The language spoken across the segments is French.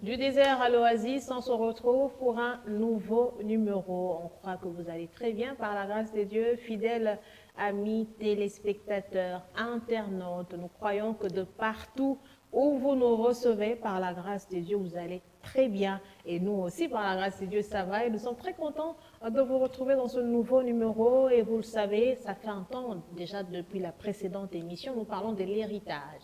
Du désert à l'oasis, on se retrouve pour un nouveau numéro. On croit que vous allez très bien par la grâce de Dieu, fidèles amis téléspectateurs, internautes. Nous croyons que de partout où vous nous recevez par la grâce de Dieu, vous allez très bien. Et nous aussi, par la grâce de Dieu, ça va. Et nous sommes très contents de vous retrouver dans ce nouveau numéro. Et vous le savez, ça fait un temps déjà depuis la précédente émission, nous parlons de l'héritage.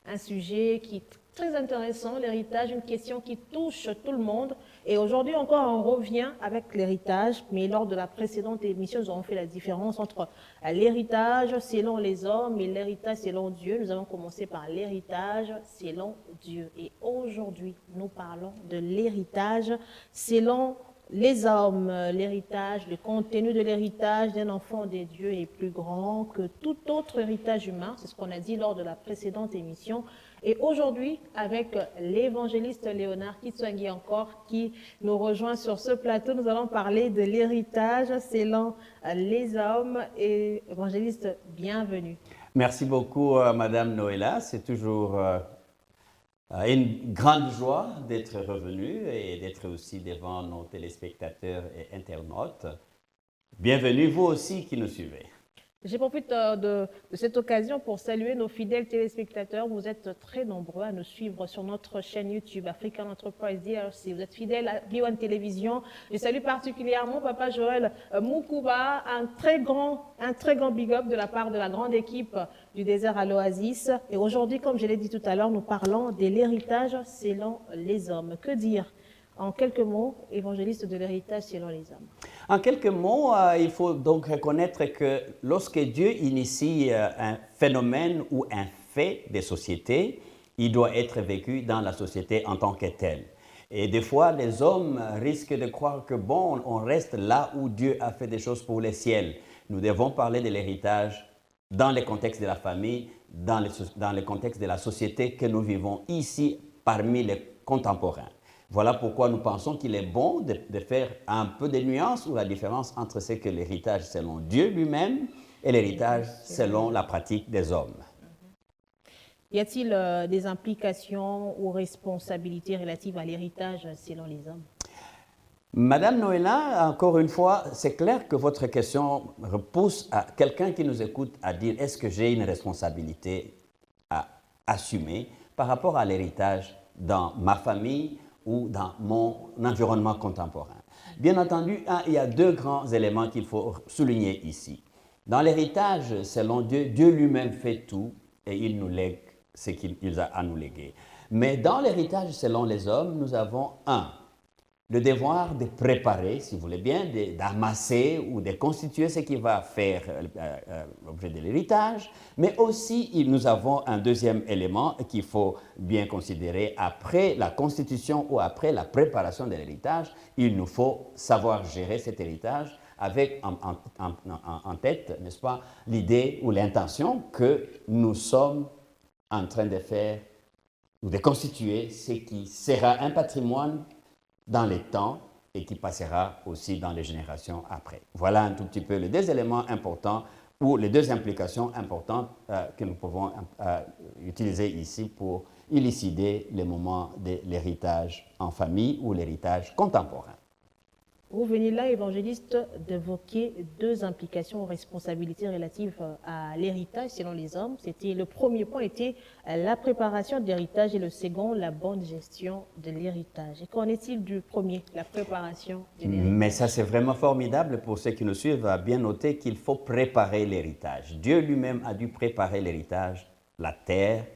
Un sujet qui est très intéressant, l'héritage, une question qui touche tout le monde. Et aujourd'hui encore, on revient avec l'héritage, mais lors de la précédente émission, nous avons fait la différence entre l'héritage selon les hommes et l'héritage selon Dieu. Nous avons commencé par l'héritage selon Dieu. Et aujourd'hui, nous parlons de l'héritage selon les hommes. L'héritage, le contenu de l'héritage d'un enfant de Dieu est plus grand que tout autre héritage humain. C'est ce qu'on a dit lors de la précédente émission. Et aujourd'hui, avec l'évangéliste Léonard Kitswangi encore, qui nous rejoint sur ce plateau, nous allons parler de l'héritage selon les hommes. Et évangéliste, bienvenue. Merci beaucoup, Madame Noëlla. C'est toujours une grande joie d'être revenu et d'être aussi devant nos téléspectateurs et internautes. Bienvenue, vous aussi qui nous suivez. Je profite de cette occasion pour saluer nos fidèles téléspectateurs. Vous êtes très nombreux à nous suivre sur notre chaîne YouTube African Enterprise DRC. Vous êtes fidèles à B1 Télévision. Je salue particulièrement Papa Joël Moukouba, un très grand big up de la part de la grande équipe du désert à l'oasis. Et aujourd'hui, comme je l'ai dit tout à l'heure, nous parlons de l'héritage selon les hommes. Que dire en quelques mots, évangéliste de l'héritage selon les hommes? En quelques mots, il faut donc reconnaître que lorsque Dieu initie un phénomène ou un fait des sociétés, il doit être vécu dans la société en tant que tel. Et des fois, les hommes risquent de croire que bon, on reste là où Dieu a fait des choses pour les ciels. Nous devons parler de l'héritage dans le contexte de la famille, dans le contexte de la société que nous vivons ici parmi les contemporains. Voilà pourquoi nous pensons qu'il est bon de faire un peu de nuance ou la différence entre ce que l'héritage selon Dieu lui-même et l'héritage selon la pratique des hommes. Y a-t-il des implications ou responsabilités relatives à l'héritage selon les hommes? Madame Noëlla, encore une fois, c'est clair que votre question repousse à quelqu'un qui nous écoute à dire est-ce que j'ai une responsabilité à assumer par rapport à l'héritage dans ma famille ou dans mon environnement contemporain. Bien entendu, il y a deux grands éléments qu'il faut souligner ici. Dans l'héritage, selon Dieu, Dieu lui-même fait tout et il nous lègue ce qu'il a à nous léguer. Mais dans l'héritage selon les hommes, nous avons le devoir de préparer, si vous voulez bien, d'amasser ou de constituer ce qui va faire l'objet de l'héritage, mais aussi nous avons un deuxième élément qu'il faut bien considérer après la constitution ou après la préparation de l'héritage. Il nous faut savoir gérer cet héritage avec en tête, n'est-ce pas, l'idée ou l'intention que nous sommes en train de faire ou de constituer ce qui sera un patrimoine dans les temps et qui passera aussi dans les générations après. Voilà un tout petit peu les deux éléments importants ou les deux implications importantes que nous pouvons utiliser ici pour élucider les moments de l'héritage en famille ou l'héritage contemporain. Vous venez là, évangéliste, d'évoquer deux implications ou responsabilités relatives à l'héritage selon les hommes. Le premier point était la préparation de l'héritage et le second, la bonne gestion de l'héritage. Et qu'en est-il du premier, la préparation de l'héritage? Mais ça, c'est vraiment formidable pour ceux qui nous suivent à bien noter qu'il faut préparer l'héritage. Dieu lui-même a dû préparer l'héritage, la terre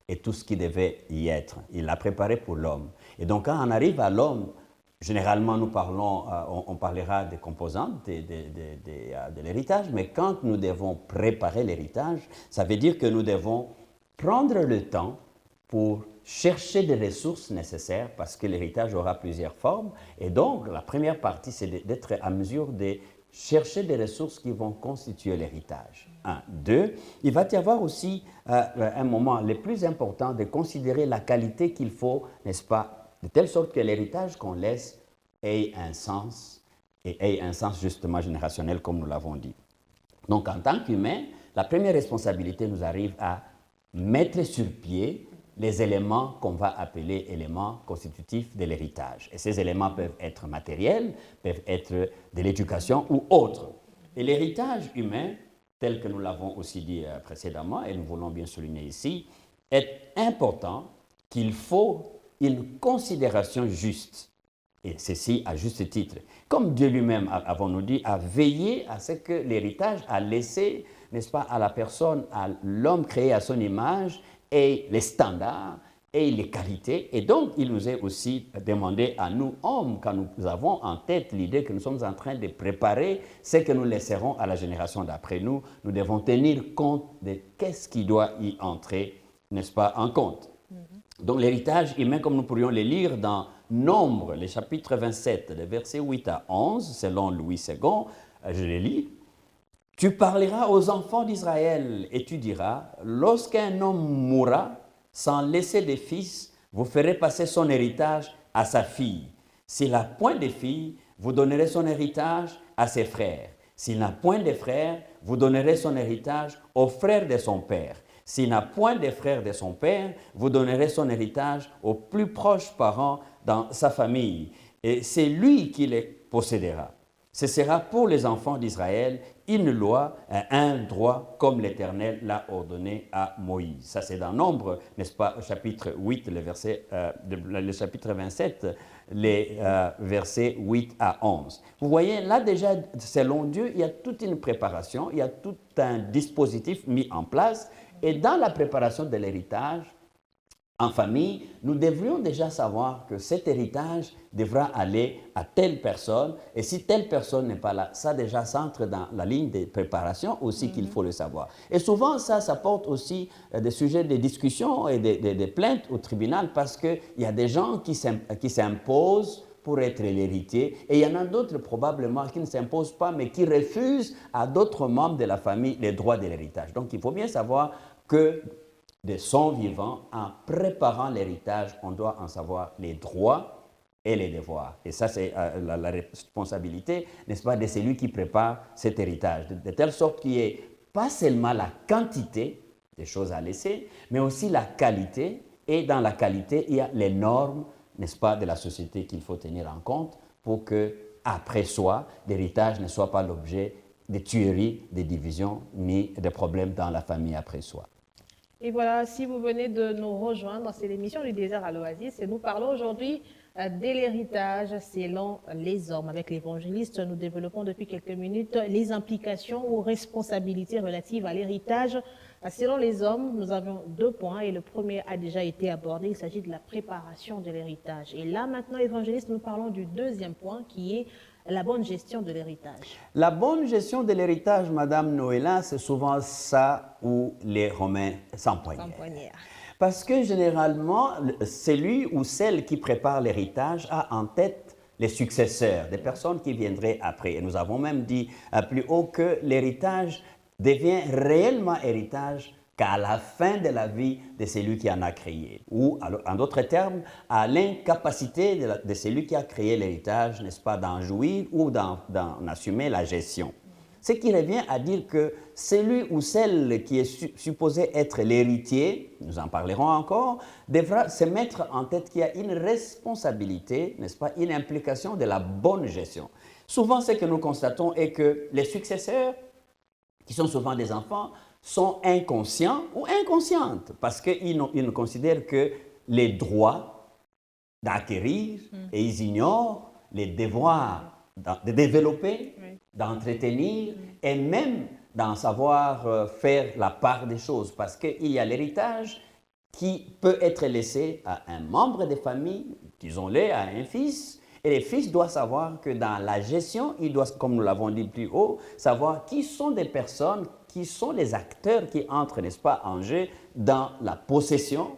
et tout ce qui devait y être. Il l'a préparé pour l'homme. Et donc, quand on arrive à l'homme, généralement, nous parlons, on parlera des composantes de l'héritage, mais quand nous devons préparer l'héritage, ça veut dire que nous devons prendre le temps pour chercher des ressources nécessaires parce que l'héritage aura plusieurs formes. Et donc, la première partie, c'est d'être à mesure de chercher des ressources qui vont constituer l'héritage. 1. 2. Il va y avoir aussi un moment le plus important de considérer la qualité qu'il faut, n'est-ce pas, de telle sorte que l'héritage qu'on laisse ait un sens, et ait un sens justement générationnel, comme nous l'avons dit. Donc, en tant qu'humain, la première responsabilité nous arrive à mettre sur pied les éléments qu'on va appeler éléments constitutifs de l'héritage. Et ces éléments peuvent être matériels, peuvent être de l'éducation ou autres. Et l'héritage humain, tel que nous l'avons aussi dit précédemment, et nous voulons bien souligner ici, est important qu'il faut une considération juste. Et ceci à juste titre. Comme Dieu lui-même, avons-nous dit, a veillé à ce que l'héritage a laissé, n'est-ce pas, à la personne, à l'homme créé à son image, et les standards et les qualités. Et donc, il nous est aussi demandé à nous, hommes, quand nous avons en tête l'idée que nous sommes en train de préparer ce que nous laisserons à la génération d'après nous, nous devons tenir compte de qu'est-ce qui doit y entrer, n'est-ce pas, en compte. Donc, l'héritage humain, comme nous pourrions le lire dans Nombre, le chapitre 27, les versets 8 à 11, selon Louis II, je les lis. Tu parleras aux enfants d'Israël et tu diras, lorsqu'un homme mourra sans laisser de fils, vous ferez passer son héritage à sa fille. S'il n'a point de fille, vous donnerez son héritage à ses frères. S'il n'a point de frères, vous donnerez son héritage aux frères de son père. S'il n'a point de frères de son père, vous donnerez son héritage aux plus proches parents dans sa famille. Et c'est lui qui les possédera. Ce sera pour les enfants d'Israël une loi, un droit, comme l'Éternel l'a ordonné à Moïse. Ça, c'est dans Nombre, n'est-ce pas, au chapitre 8, le chapitre 27, les versets 8 à 11. Vous voyez, là déjà, selon Dieu, il y a toute une préparation, il y a tout un dispositif mis en place. Et dans la préparation de l'héritage, en famille, nous devrions déjà savoir que cet héritage devra aller à telle personne. Et si telle personne n'est pas là, ça déjà s'entre dans la ligne de préparation aussi qu'il faut le savoir. Et souvent, ça porte aussi des sujets de discussion et des plaintes au tribunal parce qu'il y a des gens qui s'imposent pour être l'héritier. Et il y en a d'autres probablement qui ne s'imposent pas, mais qui refusent à d'autres membres de la famille les droits de l'héritage. Donc, il faut bien savoir que de son vivant, en préparant l'héritage, on doit en savoir les droits et les devoirs. Et ça, c'est la responsabilité, n'est-ce pas, de celui qui prépare cet héritage, de telle sorte qu'il n'y ait pas seulement la quantité des choses à laisser, mais aussi la qualité. Et dans la qualité, il y a les normes, n'est-ce pas, de la société qu'il faut tenir en compte pour que, après soi, l'héritage ne soit pas l'objet de tueries, de divisions, ni de problèmes dans la famille après soi. Et voilà, si vous venez de nous rejoindre, c'est l'émission du désert à l'oasis et nous parlons aujourd'hui de l'héritage selon les hommes. Avec l'évangéliste, nous développons depuis quelques minutes les implications ou responsabilités relatives à l'héritage selon les hommes. Nous avons 2 points et le premier a déjà été abordé, il s'agit de la préparation de l'héritage. Et là maintenant, évangéliste, nous parlons du 2e point qui est la bonne gestion de l'héritage. La bonne gestion de l'héritage, Madame Noëlla, c'est souvent ça où les Romains s'empoignèrent. Parce que généralement, celui ou celle qui prépare l'héritage a en tête les successeurs, des personnes qui viendraient après. Et nous avons même dit plus haut que l'héritage devient réellement héritage qu'à la fin de la vie de celui qui en a créé. Ou, en d'autres termes, à l'incapacité de celui qui a créé l'héritage, n'est-ce pas, d'en jouir ou d'en assumer la gestion. Ce qui revient à dire que celui ou celle qui est supposé être l'héritier, nous en parlerons encore, devra se mettre en tête qu'il y a une responsabilité, n'est-ce pas, une implication de la bonne gestion. Souvent, ce que nous constatons est que les successeurs, qui sont souvent des enfants, sont inconscients ou inconscientes parce qu'ils ne considèrent que les droits d'acquérir et ils ignorent les devoirs de développer, d'entretenir et même d'en savoir faire la part des choses parce qu'il y a l'héritage qui peut être laissé à un membre de famille, disons-le, à un fils. Et les fils doivent savoir que dans la gestion, ils doivent, comme nous l'avons dit plus haut, savoir qui sont des personnes, qui sont les acteurs qui entrent, n'est-ce pas, en jeu dans la possession,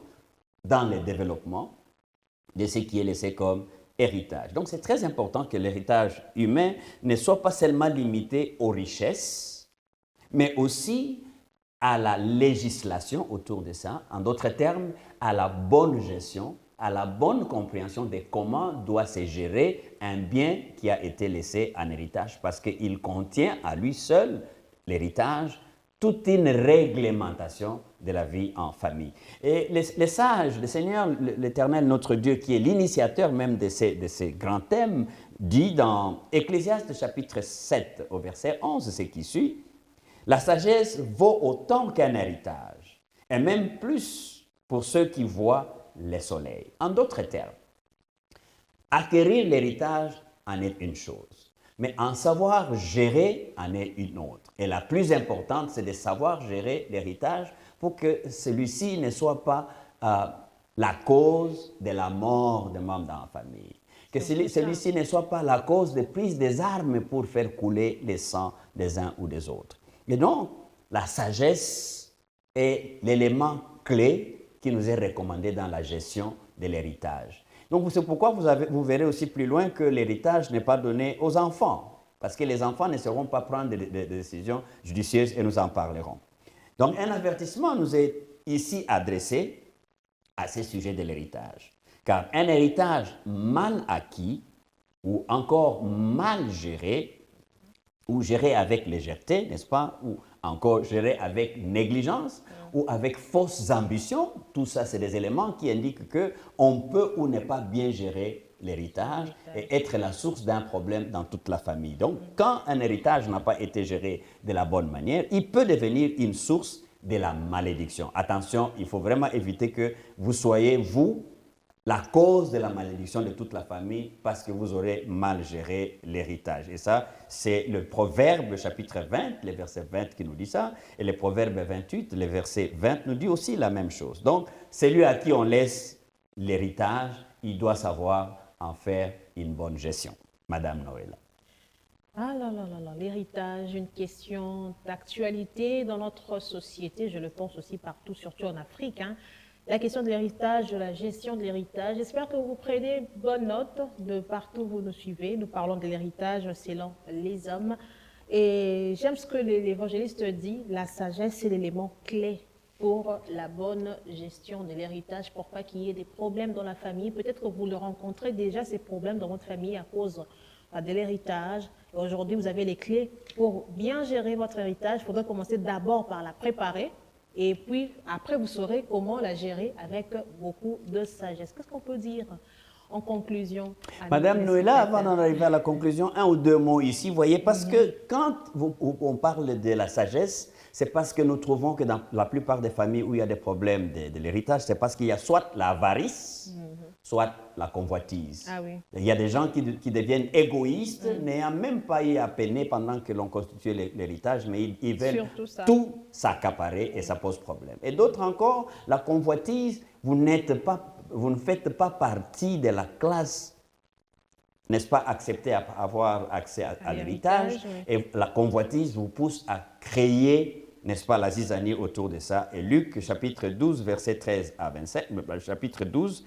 dans le développement de ce qui est laissé comme héritage. Donc, c'est très important que l'héritage humain ne soit pas seulement limité aux richesses, mais aussi à la législation autour de ça, en d'autres termes, à la bonne gestion, à la bonne compréhension de comment doit se gérer un bien qui a été laissé en héritage, parce qu'il contient à lui seul, l'héritage, toute une réglementation de la vie en famille. Et les sages, le Seigneur, l'Éternel, notre Dieu, qui est l'initiateur même de ces grands thèmes, dit dans Ecclésiaste chapitre 7 au verset 11, ce qui suit, « La sagesse vaut autant qu'un héritage, et même plus pour ceux qui voient les soleils. » En d'autres termes, acquérir l'héritage en est une chose, mais en savoir gérer en est une autre. Et la plus importante, c'est de savoir gérer l'héritage pour que celui-ci ne soit pas la cause de la mort des membres dans la famille. Que celui-ci ne soit pas la cause de prise des armes pour faire couler le sang des uns ou des autres. Et donc, la sagesse est l'élément clé qui nous est recommandé dans la gestion de l'héritage. Donc, c'est pourquoi vous verrez aussi plus loin que l'héritage n'est pas donné aux enfants, parce que les enfants ne sauront pas prendre des décisions judicieuses et nous en parlerons. Donc, un avertissement nous est ici adressé à ce sujet de l'héritage. Car un héritage mal acquis ou encore mal géré, ou géré avec légèreté, n'est-ce pas, ou encore géré avec négligence, ou avec fausses ambitions, tout ça, c'est des éléments qui indiquent qu'on peut ou ne pas bien gérer l'héritage et être la source d'un problème dans toute la famille. Donc, quand un héritage n'a pas été géré de la bonne manière, il peut devenir une source de la malédiction. Attention, il faut vraiment éviter que vous soyez, vous, la cause de la malédiction de toute la famille parce que vous aurez mal géré l'héritage. Et ça, c'est le Proverbe chapitre 20, le verset 20 qui nous dit ça, et le Proverbe 28, le verset 20 nous dit aussi la même chose. Donc, celui à qui on laisse l'héritage, il doit savoir en faire une bonne gestion. Madame Noëlla. Ah là là là là, l'héritage, une question d'actualité dans notre société, je le pense aussi partout, surtout en Afrique, hein. La question de l'héritage, de la gestion de l'héritage. J'espère que vous prenez bonne note de partout où vous nous suivez. Nous parlons de l'héritage selon les hommes. Et j'aime ce que l'évangéliste dit, la sagesse est l'élément clé pour la bonne gestion de l'héritage, pour pas qu'il y ait des problèmes dans la famille. Peut-être que vous le rencontrez déjà, ces problèmes dans votre famille à cause de l'héritage. Aujourd'hui, vous avez les clés pour bien gérer votre héritage. Il faudrait commencer d'abord par la préparer. Et puis, après, vous saurez comment la gérer avec beaucoup de sagesse. Qu'est-ce qu'on peut dire en conclusion? Madame Noëlla, avant d'en arriver à la conclusion, un ou deux mots ici, vous voyez, parce que quand on parle de la sagesse, c'est parce que nous trouvons que dans la plupart des familles où il y a des problèmes de l'héritage, c'est parce qu'il y a soit l'avarice, soit la convoitise. Ah oui. Il y a des gens qui deviennent égoïstes, n'ayant même pas eu à peiner pendant que l'on constitue l'héritage, mais ils veulent tout s'accaparer et ça pose problème. Et d'autres encore, la convoitise, vous ne faites pas partie de la classe, n'est-ce pas, acceptée à avoir accès à l'héritage. Oui. Et la convoitise vous pousse à créer, n'est-ce pas, la zizanie autour de ça. Et Luc, chapitre 12, verset 13 à 25, chapitre 12,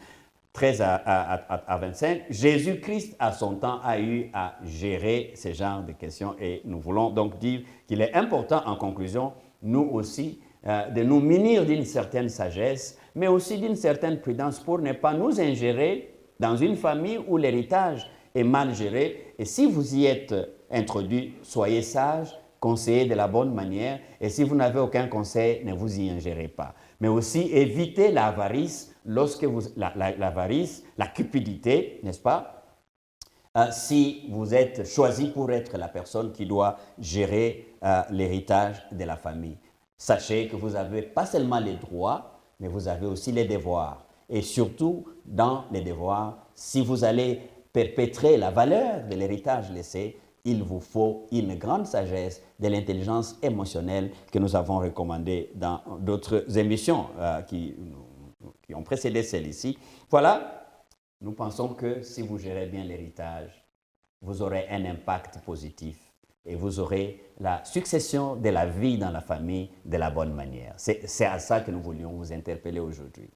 13 à 25, Jésus-Christ, à son temps, a eu à gérer ce genre de questions. Et nous voulons donc dire qu'il est important, en conclusion, nous aussi, de nous munir d'une certaine sagesse, mais aussi d'une certaine prudence pour ne pas nous ingérer dans une famille où l'héritage est mal géré. Et si vous y êtes introduit, soyez sage, conseillez de la bonne manière. Et si vous n'avez aucun conseil, ne vous y ingérez pas. Mais aussi évitez l'avarice, l'avarice, la cupidité, n'est-ce pas? Si vous êtes choisi pour être la personne qui doit gérer l'héritage de la famille. Sachez que vous n'avez pas seulement les droits, mais vous avez aussi les devoirs. Et surtout, dans les devoirs, si vous allez perpétrer la valeur de l'héritage laissé, il vous faut une grande sagesse, de l'intelligence émotionnelle que nous avons recommandée dans d'autres émissions qui ont précédé celle-ci. Voilà, nous pensons que si vous gérez bien l'héritage, vous aurez un impact positif et vous aurez la succession de la vie dans la famille de la bonne manière. C'est à ça que nous voulions vous interpeller aujourd'hui.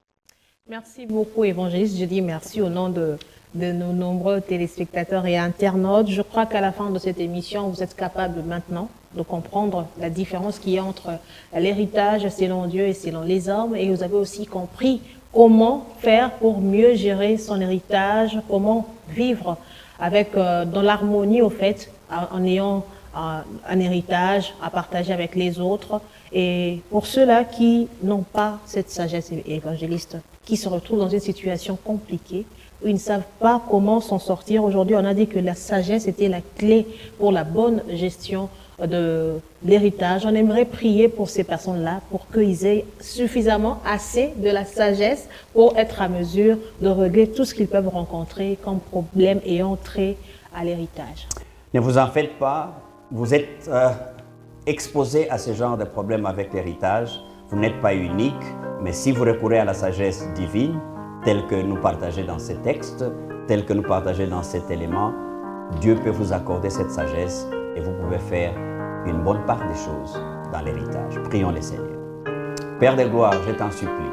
Merci beaucoup, évangéliste. Je dis merci au nom de nos nombreux téléspectateurs et internautes. Je crois qu'à la fin de cette émission, vous êtes capable maintenant de comprendre la différence qu'il y a entre l'héritage selon Dieu et selon les hommes. Et vous avez aussi compris comment faire pour mieux gérer son héritage, comment vivre avec, dans l'harmonie, au fait, en ayant un héritage à partager avec les autres. Et pour ceux-là qui n'ont pas cette sagesse évangéliste, qui se retrouvent dans une situation compliquée, où ils ne savent pas comment s'en sortir. Aujourd'hui, on a dit que la sagesse était la clé pour la bonne gestion de l'héritage. On aimerait prier pour ces personnes-là, pour qu'ils aient suffisamment assez de la sagesse pour être à mesure de régler tout ce qu'ils peuvent rencontrer comme problème ayant trait à l'héritage. Ne vous en faites pas, vous êtes exposé à ce genre de problème avec l'héritage. Vous n'êtes pas unique, mais si vous recourez à la sagesse divine, telle que nous partageons dans ces textes, telle que nous partageons dans cet élément, Dieu peut vous accorder cette sagesse et vous pouvez faire une bonne part des choses dans l'héritage. Prions le Seigneur. Père de gloire, je t'en supplie,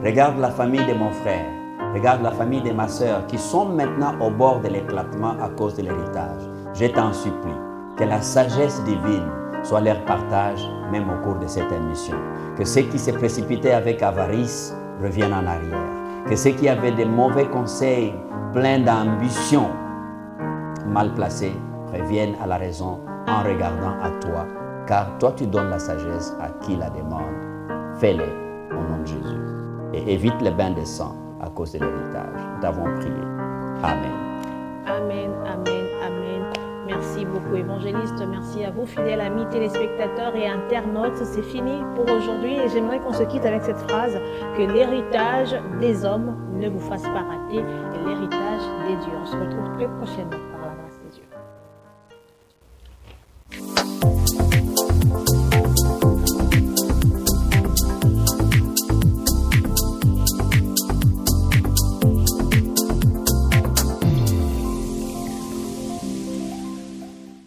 regarde la famille de mon frère, regarde la famille de ma sœur qui sont maintenant au bord de l'éclatement à cause de l'héritage. Je t'en supplie que la sagesse divine soit leur partage même au cours de cette émission. Que ceux qui se précipitaient avec avarice reviennent en arrière. Que ceux qui avaient des mauvais conseils, pleins d'ambition, mal placés, reviennent à la raison en regardant à toi. Car toi, tu donnes la sagesse à qui la demande. Fais-le au nom de Jésus. Et évite le bain de sang à cause de l'héritage. Nous t'avons prié. Amen. Amen, amen, amen. Merci beaucoup, évangéliste. Merci à vous, fidèles amis, téléspectateurs et internautes. C'est fini pour aujourd'hui et j'aimerais qu'on se quitte avec cette phrase que l'héritage des hommes ne vous fasse pas rater l'héritage des dieux. On se retrouve très prochainement par là.